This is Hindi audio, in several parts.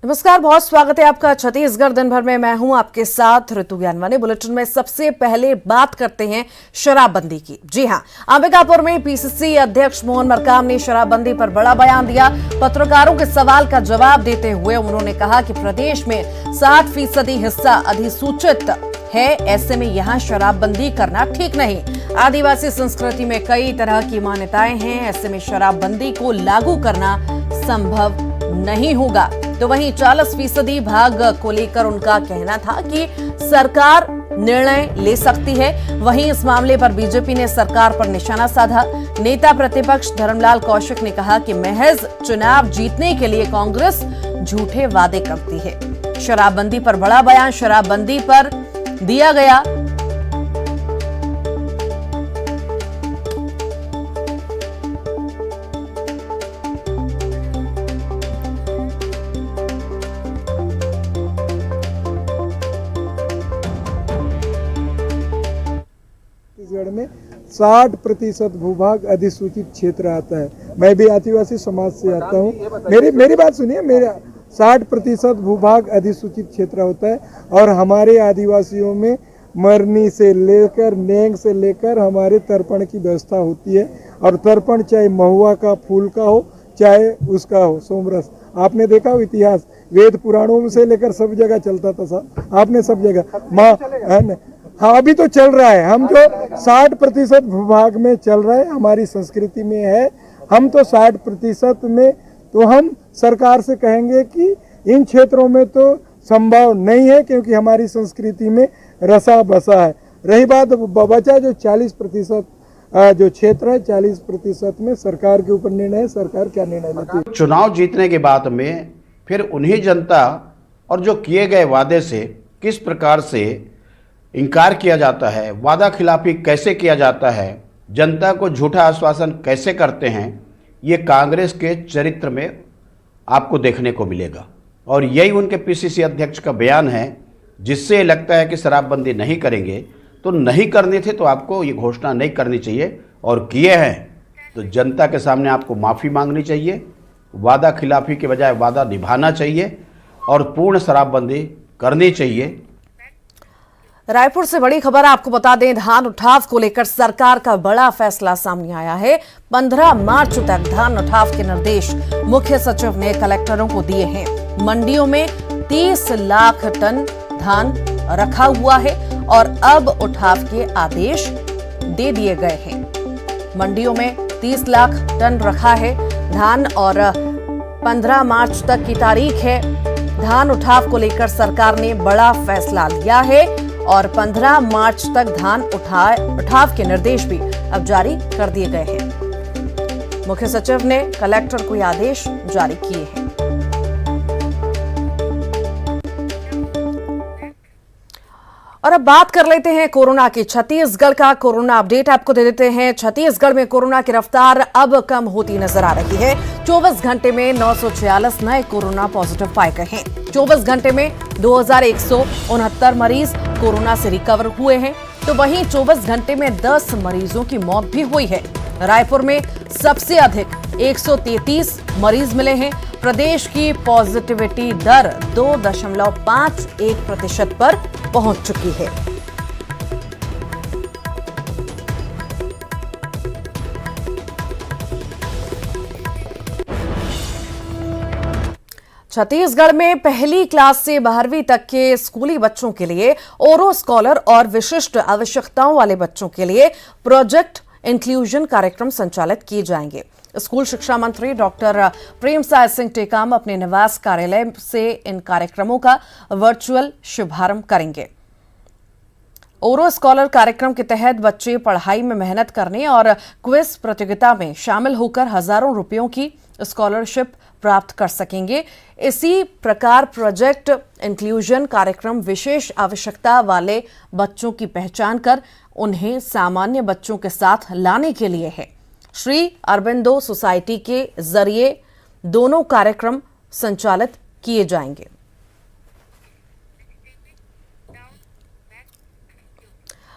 नमस्कार, बहुत स्वागत है आपका छत्तीसगढ़ दिन भर में। मैं हूं आपके साथ ऋतु ज्ञानवानी। बुलेटिन में सबसे पहले बात करते हैं शराबबंदी की। जी हां, अंबिकापुर में पीसीसी अध्यक्ष मोहन मरकाम ने शराबबंदी पर बड़ा बयान दिया। पत्रकारों के सवाल का जवाब देते हुए उन्होंने कहा कि प्रदेश में 60% हिस्सा अधिसूचित है, ऐसे में यहां शराबबंदी करना ठीक नहीं। आदिवासी संस्कृति में कई तरह की मान्यताएं हैं, ऐसे में शराबबंदी को लागू करना संभव नहीं होगा। तो वहीं 40% भाग को लेकर उनका कहना था कि सरकार निर्णय ले सकती है। वहीं इस मामले पर बीजेपी ने सरकार पर निशाना साधा। नेता प्रतिपक्ष धर्मलाल कौशिक ने कहा कि महज चुनाव जीतने के लिए कांग्रेस झूठे वादे करती है। शराबबंदी पर बड़ा बयान शराबबंदी पर दिया गया। छत्तीसगढ़ में 60% भूभाग अधिसूचित क्षेत्र आता है। मैं भी आदिवासी समाज से आता हूँ। मेरी बात सुनिए। मेरा 60% भूभाग अधिसूचित क्षेत्र होता है और हमारे आदिवासियों में मरनी से लेकर नेंग से लेकर हमारे तर्पण की व्यवस्था होती है। और तर्पण चाहे महुआ का फूल का हो चाहे उसका हो सोमरस। आपने देखा हो इतिहास, वेद पुराणों से लेकर सब जगह चलता था साहब। आपने सब जगह हाँ अभी तो चल रहा है। हम जो 60% भूभाग में चल रहा है हमारी संस्कृति में है। हम तो 60% में तो हम सरकार से कहेंगे कि इन क्षेत्रों में तो संभव नहीं है, क्योंकि हमारी संस्कृति में रसा बसा है। रही बात बचा जो 40% जो क्षेत्र है, 40% में सरकार के ऊपर निर्णय है, सरकार क्या निर्णय लेती है। चुनाव जीतने के बाद में फिर उन्हीं जनता और जो किए गए वादे से किस प्रकार से इनकार किया जाता है, वादा खिलाफी कैसे किया जाता है, जनता को झूठा आश्वासन कैसे करते हैं, ये कांग्रेस के चरित्र में आपको देखने को मिलेगा। और यही उनके पीसीसी अध्यक्ष का बयान है, जिससे लगता है कि शराबबंदी नहीं करेंगे। तो नहीं करनी थी तो आपको ये घोषणा नहीं करनी चाहिए, और किए हैं तो जनता के सामने आपको माफ़ी मांगनी चाहिए। वादा खिलाफी के बजाय वादा निभाना चाहिए और पूर्ण शराबबंदी करनी चाहिए। रायपुर से बड़ी खबर आपको बता दें, धान उठाव को लेकर सरकार का बड़ा फैसला सामने आया है। 15 मार्च तक धान उठाव के निर्देश मुख्य सचिव ने कलेक्टरों को दिए हैं। मंडियों में 30 लाख टन धान रखा हुआ है और अब उठाव के आदेश दे दिए गए हैं। मंडियों में 30 लाख टन रखा है धान और 15 मार्च तक की तारीख है। धान उठाव को लेकर सरकार ने बड़ा फैसला लिया है और 15 मार्च तक धान उठाव के निर्देश भी अब जारी कर दिए गए हैं। मुख्य सचिव ने कलेक्टर को ये आदेश जारी किए हैं। और अब बात कर लेते हैं कोरोना की। छत्तीसगढ़ का कोरोना अपडेट आपको दे देते हैं। छत्तीसगढ़ में कोरोना की रफ्तार अब कम होती नजर आ रही है। 24 घंटे में 946 नए कोरोना पॉजिटिव पाए गए हैं। 24 घंटे में 2169 मरीज कोरोना से रिकवर हुए हैं। तो वहीं 24 घंटे में 10 मरीजों की मौत भी हुई है। रायपुर में सबसे अधिक 133 मरीज मिले हैं। प्रदेश की पॉजिटिविटी दर 2.51% पर पहुंच चुकी है। छत्तीसगढ़ में पहली क्लास से 12वीं तक के स्कूली बच्चों के लिए ओरो स्कॉलर और विशिष्ट आवश्यकताओं वाले बच्चों के लिए प्रोजेक्ट इंक्लूजन कार्यक्रम संचालित किए जाएंगे। स्कूल शिक्षा मंत्री डॉक्टर प्रेमसाय सिंह टेकाम अपने निवास कार्यालय से इन कार्यक्रमों का वर्चुअल शुभारंभ करेंगे। ओरो स्कॉलर कार्यक्रम के तहत बच्चे पढ़ाई में मेहनत करने और क्विज प्रतियोगिता में शामिल होकर हजारों रुपयों की स्कॉलरशिप प्राप्त कर सकेंगे। इसी प्रकार प्रोजेक्ट इंक्लूजन कार्यक्रम विशेष आवश्यकता वाले बच्चों की पहचान कर उन्हें सामान्य बच्चों के साथ लाने के लिए है। श्री अरबिंदो सोसाइटी के जरिए दोनों कार्यक्रम संचालित किए जाएंगे।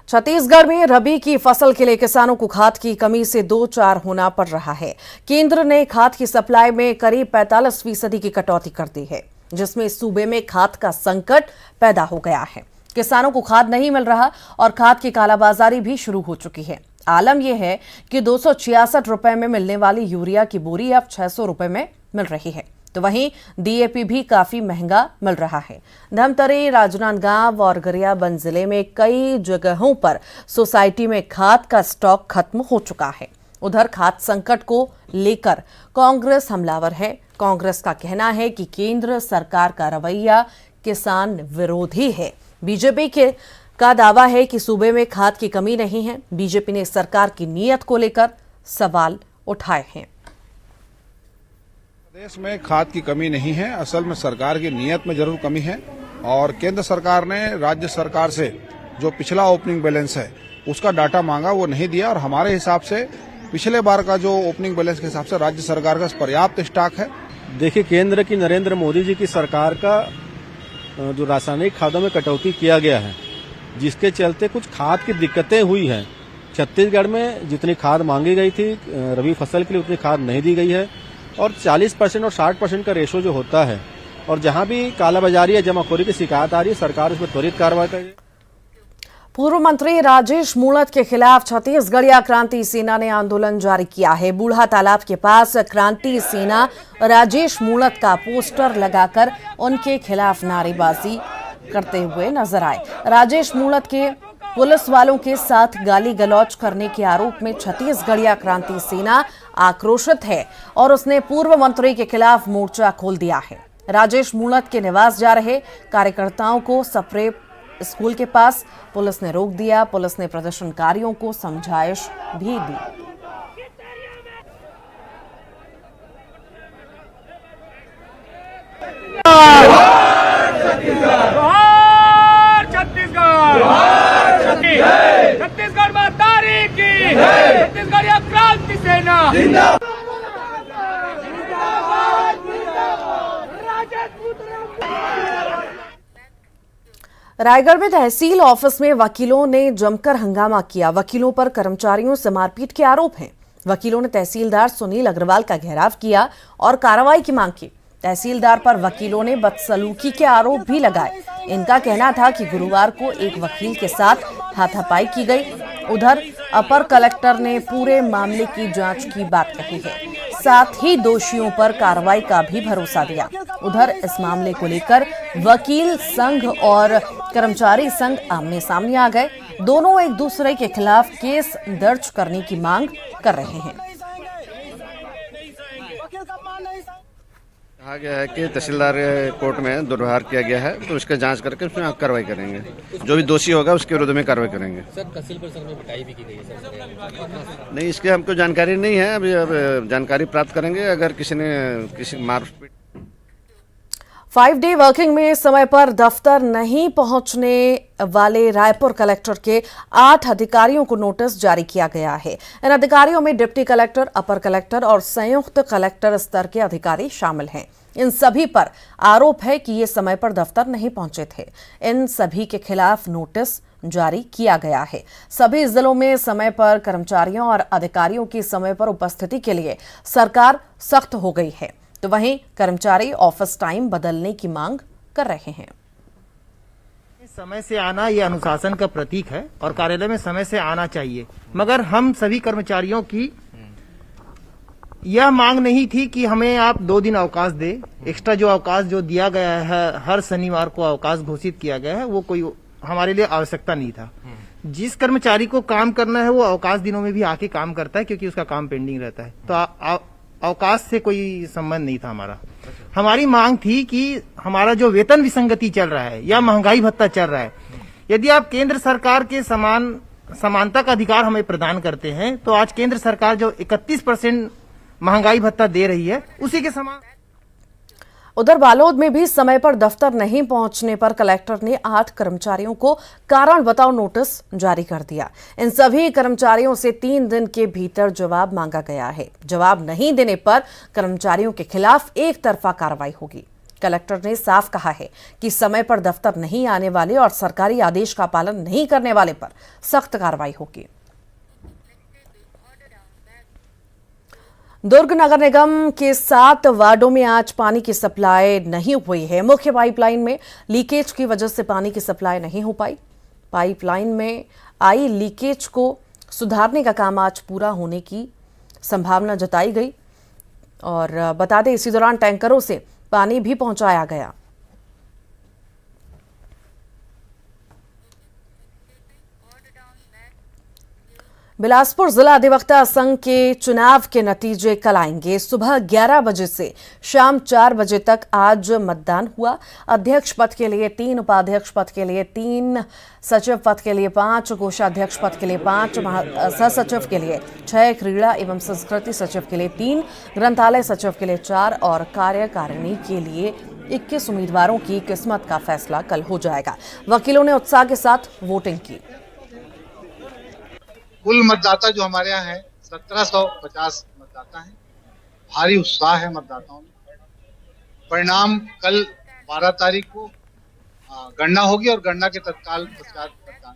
छत्तीसगढ़ में रबी की फसल के लिए किसानों को खाद की कमी से दो चार होना पड़ रहा है। केंद्र ने खाद की सप्लाई में करीब 45% की कटौती कर दी है। जिसमें सूबे में खाद का संकट पैदा हो गया है। किसानों को खाद नहीं मिल रहा और खाद की कालाबाजारी भी शुरू हो चुकी है। आलम यह है कि 266 रुपए में मिलने वाली यूरिया की बोरी अब 600 रुपए में मिल रही है, तो वहीं डीएपी भी काफी महंगा मिल रहा है। धमतरी, राजनांदगांव और गरियाबंद जिले में कई जगहों पर सोसाइटी में खाद का स्टॉक खत्म हो चुका है। उधर खाद संकट को लेकर कांग्रेस हमलावर है। कांग्रेस का कहना है कि केंद्र सरकार का रवैया किसान विरोधी है। बीजेपी का दावा है कि सूबे में खाद की कमी नहीं है। बीजेपी ने सरकार की नीयत को लेकर सवाल उठाए हैं। प्रदेश में खाद की कमी नहीं है, असल में सरकार की नीयत में जरूर कमी है। और केंद्र सरकार ने राज्य सरकार से जो पिछला ओपनिंग बैलेंस है उसका डाटा मांगा, वो नहीं दिया। और हमारे हिसाब से पिछले बार का जो ओपनिंग बैलेंस के हिसाब से राज्य सरकार का पर्याप्त स्टॉक है। देखिए, केंद्र की नरेंद्र मोदी जी की सरकार का जो रासायनिक खादों में कटौती किया गया है, जिसके चलते कुछ खाद की दिक्कतें हुई हैं। छत्तीसगढ़ में जितनी खाद मांगी गई थी रबी फसल के लिए उतनी खाद नहीं दी गई है। और 40% और 60% का रेशो जो होता है, और जहां भी कालाबाजारी या जमाखोरी की शिकायत आ रही है, सरकार उस पर त्वरित कार्रवाई करे। पूर्व मंत्री राजेश मूणत के खिलाफ छत्तीसगढ़िया क्रांति सेना ने आंदोलन जारी किया है। बूढ़ा तालाब के पास क्रांति सेना राजेश मूणत का पोस्टर लगाकर उनके खिलाफ नारेबाजी करते हुए नजर आए। राजेश मूणत के पुलिस वालों के साथ गाली गलौज करने के आरोप में छत्तीसगढ़िया क्रांति सेना आक्रोशित है और उसने पूर्व मंत्री के खिलाफ मोर्चा खोल दिया है। राजेश मूणत के निवास जा रहे कार्यकर्ताओं को सप्रे स्कूल के पास पुलिस ने रोक दिया। पुलिस ने प्रदर्शनकारियों को समझाइश भी दी। छत्तीसगढ़ माता की, छत्तीसगढ़ क्रांति सेना रायगढ़ में तहसील ऑफिस में वकीलों ने जमकर हंगामा किया। वकीलों पर कर्मचारियों से मारपीट के आरोप हैं। वकीलों ने तहसीलदार सुनील अग्रवाल का घेराव किया और कार्रवाई की मांग की। तहसीलदार पर वकीलों ने बदसलूकी के आरोप भी लगाए। इनका कहना था कि गुरुवार को एक वकील के साथ हाथापाई की गई। उधर अपर कलेक्टर ने पूरे मामले की जांच की बात कही है, साथ ही दोषियों पर कार्रवाई का भी भरोसा दिया। उधर इस मामले को लेकर वकील संघ और कर्मचारी संघ आमने सामने आ गए। दोनों एक दूसरे के खिलाफ केस दर्ज करने की मांग कर रहे हैं। कहा गया है कि तहसीलदार कोर्ट में दुर्व्यवहार किया गया है, तो उसका जांच करके उसमें कार्रवाई करेंगे। जो भी दोषी होगा उसके विरुद्ध में कार्रवाई करेंगे। सर, तहसील परिसर में पिटाई भी की गई है सर। नहीं, इसके हमको जानकारी नहीं है। अभी अब जानकारी प्राप्त करेंगे। अगर किसी ने किसी मारपीट 5 डे वर्किंग में समय पर दफ्तर नहीं पहुंचने वाले रायपुर कलेक्टर के 8 अधिकारियों को नोटिस जारी किया गया है। इन अधिकारियों में डिप्टी कलेक्टर, अपर कलेक्टर और संयुक्त कलेक्टर स्तर के अधिकारी शामिल हैं। इन सभी पर आरोप है कि ये समय पर दफ्तर नहीं पहुंचे थे। इन सभी के खिलाफ नोटिस जारी किया गया है। सभी जिलों में समय पर कर्मचारियों और अधिकारियों की समय पर उपस्थिति के लिए सरकार सख्त हो गई है, तो वहीं कर्मचारी ऑफिस टाइम बदलने की मांग कर रहे हैं। समय से आना ये अनुशासन का प्रतीक है और कार्यालय में समय से आना चाहिए, मगर हम सभी कर्मचारियों की यह मांग नहीं थी कि हमें आप 2 दिन अवकाश दे। एक्स्ट्रा जो अवकाश जो दिया गया है, हर शनिवार को अवकाश घोषित किया गया है, वो कोई हमारे लिए आवश्यकता नहीं था। जिस कर्मचारी को काम करना है वो अवकाश दिनों में भी आके काम करता है, क्योंकि उसका काम पेंडिंग रहता है। तो अवकाश से कोई संबंध नहीं था हमारा। हमारी मांग थी कि हमारा जो वेतन विसंगति चल रहा है या महंगाई भत्ता चल रहा है, यदि आप केंद्र सरकार के समानता का अधिकार हमें प्रदान करते हैं, तो आज केंद्र सरकार जो 31% महंगाई भत्ता दे रही है उसी के समान। उधर बालोद में भी समय पर दफ्तर नहीं पहुंचने पर कलेक्टर ने 8 कर्मचारियों को कारण बताओ नोटिस जारी कर दिया। इन सभी कर्मचारियों से 3 दिन के भीतर जवाब मांगा गया है। जवाब नहीं देने पर कर्मचारियों के खिलाफ एक तरफा कार्रवाई होगी। कलेक्टर ने साफ कहा है कि समय पर दफ्तर नहीं आने वाले और सरकारी आदेश का पालन नहीं करने वाले पर सख्त कार्रवाई होगी। दुर्ग नगर निगम के 7 वार्डों में आज पानी की सप्लाई नहीं हुई है। मुख्य पाइपलाइन में लीकेज की वजह से पानी की सप्लाई नहीं हो पाई। पाइपलाइन में आई लीकेज को सुधारने का काम आज पूरा होने की संभावना जताई गई और बता दें इसी दौरान टैंकरों से पानी भी पहुंचाया गया। बिलासपुर जिला अधिवक्ता संघ के चुनाव के नतीजे कल आएंगे। सुबह 11 बजे से शाम 4 बजे तक आज मतदान हुआ। अध्यक्ष पद के लिए 3, उपाध्यक्ष पद के लिए 3, सचिव पद के लिए 5, कोषाध्यक्ष पद के लिए 5, सहसचिव के लिए 6, क्रीड़ा एवं संस्कृति सचिव के लिए 3, ग्रंथालय सचिव के लिए 4 और कार्यकारिणी के लिए 21 उम्मीदवारों की किस्मत का फैसला कल हो जाएगा। वकीलों ने उत्साह के साथ वोटिंग की। कुल मतदाता जो हमारे यहाँ है 1750 मतदाता हैं। भारी उत्साह है मतदाताओं में। परिणाम कल 12 तारीख को गणना होगी और गणना के तत्काल पश्चात मतदान।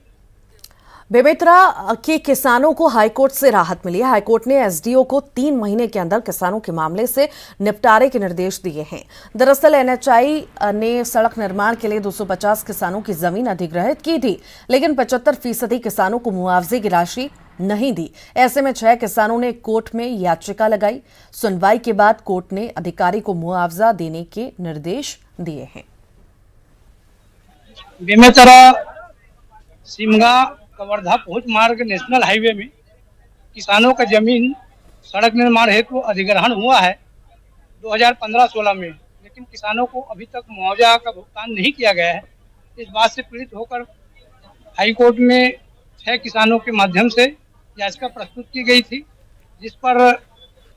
बेमेतरा के किसानों को हाईकोर्ट से राहत मिली है। हाईकोर्ट ने एसडीओ को 3 महीने के अंदर किसानों के मामले से निपटारे के निर्देश दिए हैं। दरअसल एनएचआई ने सड़क निर्माण के लिए 250 किसानों की जमीन अधिग्रहित की थी, लेकिन 75% किसानों को मुआवजे की राशि नहीं दी। ऐसे में 6 किसानों ने कोर्ट में याचिका लगाई। सुनवाई के बाद कोर्ट ने अधिकारी को मुआवजा देने के निर्देश दिए हैं। बेमेतरा सिमगा कवर्धा पहुंच मार्ग नेशनल हाईवे में किसानों का जमीन सड़क निर्माण हेतु अधिग्रहण हुआ है 2015-16 में, लेकिन किसानों को अभी तक मुआवजा का भुगतान नहीं किया गया है। इस बात से पीड़ित होकर हाई कोर्ट में 6 किसानों के माध्यम से याचिका प्रस्तुत की गई थी, जिस पर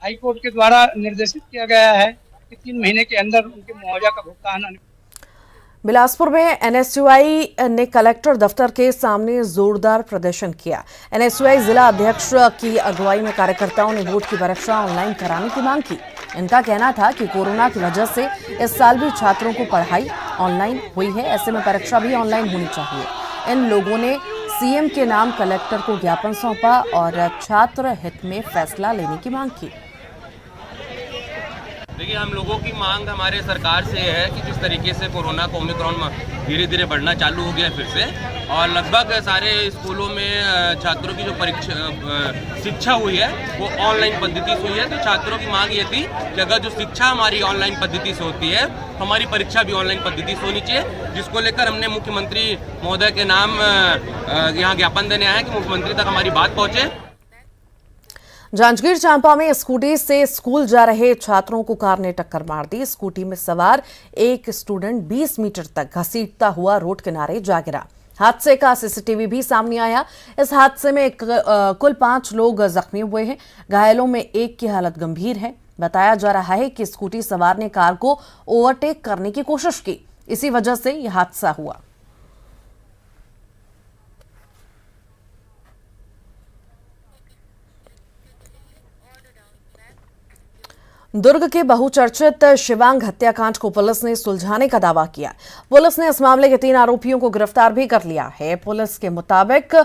हाई कोर्ट के द्वारा निर्देशित किया गया है कि 3 महीने के अंदर उनके मुआवजा का भुगतान। बिलासपुर में एनएसयूआई ने कलेक्टर दफ्तर के सामने जोरदार प्रदर्शन किया। एनएसयूआई जिला अध्यक्ष की अगुवाई में कार्यकर्ताओं ने बोर्ड की परीक्षा ऑनलाइन कराने की मांग की। इनका कहना था कि कोरोना की वजह से इस साल भी छात्रों को पढ़ाई ऑनलाइन हुई है, ऐसे में परीक्षा भी ऑनलाइन होनी चाहिए। इन लोगों ने सीएम के नाम कलेक्टर को ज्ञापन सौंपा और छात्र हित में फैसला लेने की मांग की। देखिए, हम लोगों की मांग हमारे सरकार से है कि जिस तरीके से कोरोना को ओमिक्रॉन धीरे धीरे बढ़ना चालू हो गया फिर से, और लगभग सारे स्कूलों में छात्रों की जो शिक्षा हुई है वो ऑनलाइन पद्धति से हुई है। तो छात्रों की मांग ये थी कि अगर जो शिक्षा हमारी ऑनलाइन पद्धति से होती है तो हमारी परीक्षा भी ऑनलाइन पद्धति से होनी चाहिए, जिसको लेकर हमने मुख्यमंत्री महोदय के नाम यहाँ ज्ञापन देने आए हैं कि मुख्यमंत्री तक हमारी बात पहुँचे। जांजगीर चांपा में स्कूटी से स्कूल जा रहे छात्रों को कार ने टक्कर मार दी। स्कूटी में सवार एक स्टूडेंट 20 मीटर तक घसीटता हुआ रोड किनारे जा गिरा। हादसे का सीसीटीवी भी सामने आया। इस हादसे में कुल 5 लोग जख्मी हुए हैं। घायलों में एक की हालत गंभीर है। बताया जा रहा है कि स्कूटी सवार ने कार को ओवरटेक करने की कोशिश की, इसी वजह से यह हादसा हुआ। दुर्ग के बहुचर्चित शिवांग हत्याकांड को पुलिस ने सुलझाने का दावा किया। पुलिस ने इस मामले के 3 आरोपियों को गिरफ्तार भी कर लिया है। पुलिस के मुताबिक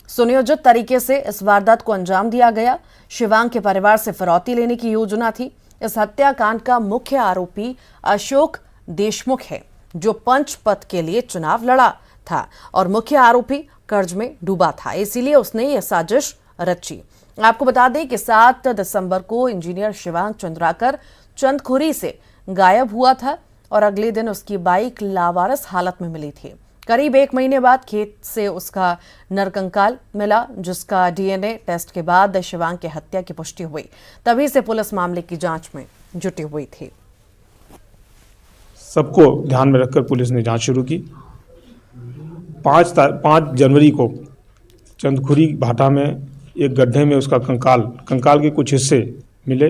सुनियोजित तरीके से इस वारदात को अंजाम दिया गया। शिवांग के परिवार से फिरौती लेने की योजना थी। इस हत्याकांड का मुख्य आरोपी अशोक देशमुख है, जो पंच पद के लिए चुनाव लड़ा था और मुख्य आरोपी कर्ज में डूबा था, इसीलिए उसने यह साजिश रची। आपको बता दें कि 7 दिसंबर को इंजीनियर शिवांग चंद्राकर चंदखुरी से गायब हुआ था और अगले दिन उसकी बाइक लावारिस हालत में मिली थी। करीब 1 महीने बाद खेत से उसका नरकंकाल मिला, जिसका डीएनए टेस्ट के बाद शिवांग की हत्या की पुष्टि हुई। तभी से पुलिस मामले की जांच में जुटी हुई थी। सबको ध्यान में रखकर पुलिस ने जांच शुरू की। 5 जनवरी को चंदखुरी भाटा में एक गड्ढे में उसका कंकाल के कुछ हिस्से मिले।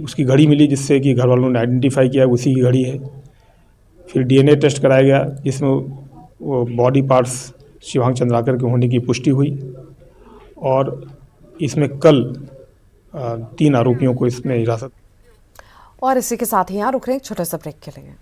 उसकी घड़ी मिली, जिससे कि घर वालों ने आइडेंटिफाई किया उसी की घड़ी है। फिर डीएनए टेस्ट कराया गया, जिसमें वो बॉडी पार्ट्स शिवांग चंद्राकर के होने की पुष्टि हुई और इसमें कल 3 आरोपियों को इसमें हिरासत। और इसी के साथ ही यहाँ रुक रहे हैं छोटे से ब्रेक के लिए।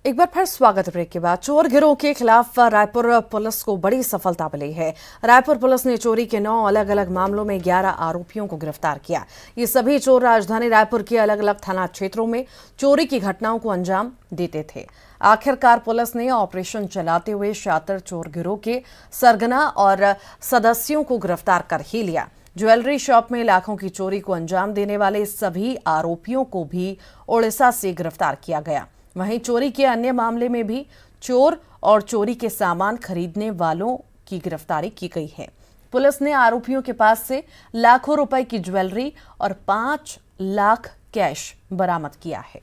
एक बार फिर स्वागत है ब्रेक के बाद। चोर गिरोह के खिलाफ रायपुर पुलिस को बड़ी सफलता मिली है। रायपुर पुलिस ने चोरी के 9 अलग अलग मामलों में 11 आरोपियों को गिरफ्तार किया। ये सभी चोर राजधानी रायपुर के अलग अलग थाना क्षेत्रों में चोरी की घटनाओं को अंजाम देते थे। आखिरकार पुलिस ने ऑपरेशन चलाते हुए शातिर चोर गिरोह के सरगना और सदस्यों को गिरफ्तार कर ही लिया। ज्वेलरी शॉप में लाखों की चोरी को अंजाम देने वाले सभी आरोपियों को भी उड़ीसा से गिरफ्तार किया गया। वहीं चोरी के अन्य मामले में भी चोर और चोरी के सामान खरीदने वालों की गिरफ्तारी की गई है। पुलिस ने आरोपियों के पास से लाखों रुपए की ज्वेलरी और 5 लाख कैश बरामद किया है।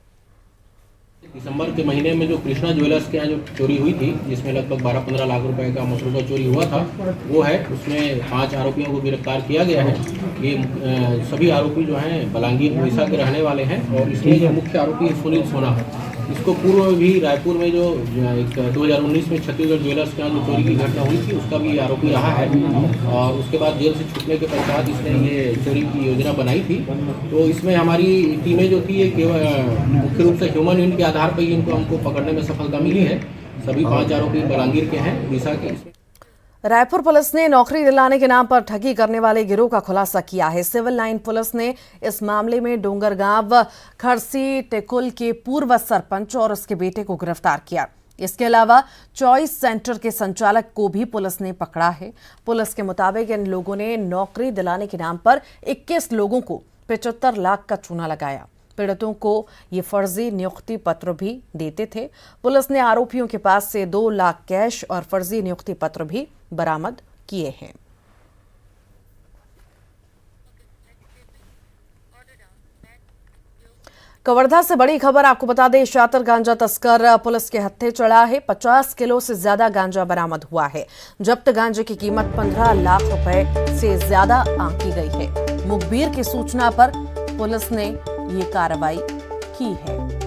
दिसंबर के महीने में जो कृष्णा ज्वेलर्स के यहाँ जो चोरी हुई थी, जिसमें लगभग 12-15 लाख रुपए का मुसलका चोरी हुआ था, वो है। उसमें 5 आरोपियों को गिरफ्तार किया गया है। ये सभी आरोपी जो हैं बलांगीर उड़ीसा के रहने वाले हैं और इसमें जो मुख्य आरोपी है सुनील सोना। इसको पूर्व में भी रायपुर में जो 2019 में छत्तीसगढ़ ज्वेलर्स के यहाँ जो चोरी की घटना हुई थी, उसका भी आरोपी रहा है और उसके बाद जेल से छूटने के पश्चात इसने ये चोरी की योजना बनाई थी। तो इसमें हमारी टीमें जो थी ये मुख्य रूप से ह्यूमन यूनिट के आधार पर ही इनको हमको पकड़ने में सफलता मिली है। सभी 5 आरोपी बलांगीर के हैं, उड़ीसा के। रायपुर पुलिस ने नौकरी दिलाने के नाम पर ठगी करने वाले गिरोह का खुलासा किया है। सिविल लाइन पुलिस ने इस मामले में डोंगरगांव खरसी टेकुल के पूर्व सरपंच और उसके बेटे को गिरफ्तार किया। इसके अलावा चॉइस सेंटर के संचालक को भी पुलिस ने पकड़ा है। पुलिस के मुताबिक इन लोगों ने नौकरी दिलाने के नाम पर 21 लोगों को 75 लाख का चूना लगाया। पीड़ितों को ये फर्जी नियुक्ति पत्र भी देते थे। पुलिस ने आरोपियों के पास से 2 लाख कैश और फर्जी नियुक्ति पत्र भी बरामद किए हैं। कवर्धा से बड़ी खबर आपको बता दें, शातिर गांजा तस्कर पुलिस के हत्थे चढ़ा है। 50 किलो से ज्यादा गांजा बरामद हुआ है। जब्त गांजे की कीमत 15 लाख रुपए से ज्यादा आंकी गई है। मुखबिर की सूचना पर पुलिस ने ये कार्रवाई की है।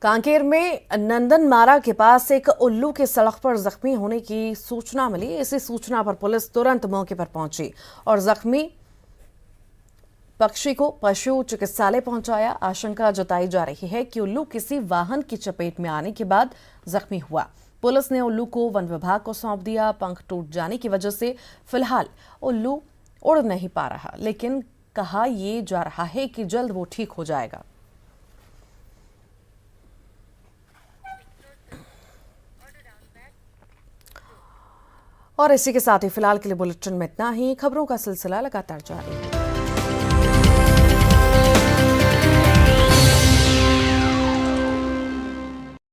कांकेर में नंदनमारा के पास एक उल्लू के सड़क पर जख्मी होने की सूचना मिली। इसी सूचना पर पुलिस तुरंत मौके पर पहुंची और जख्मी पक्षी को पशु चिकित्सालय पहुंचाया। आशंका जताई जा रही है कि उल्लू किसी वाहन की चपेट में आने के बाद जख्मी हुआ। पुलिस ने उल्लू को वन विभाग को सौंप दिया। पंख टूट जाने की वजह से फिलहाल उल्लू उड़ नहीं पा रहा, लेकिन कहा यह जा रहा है कि जल्द वो ठीक हो जाएगा। और इसी के साथ ही फिलहाल के लिए बुलेटिन में इतना ही। खबरों का सिलसिला लगातार जारी है।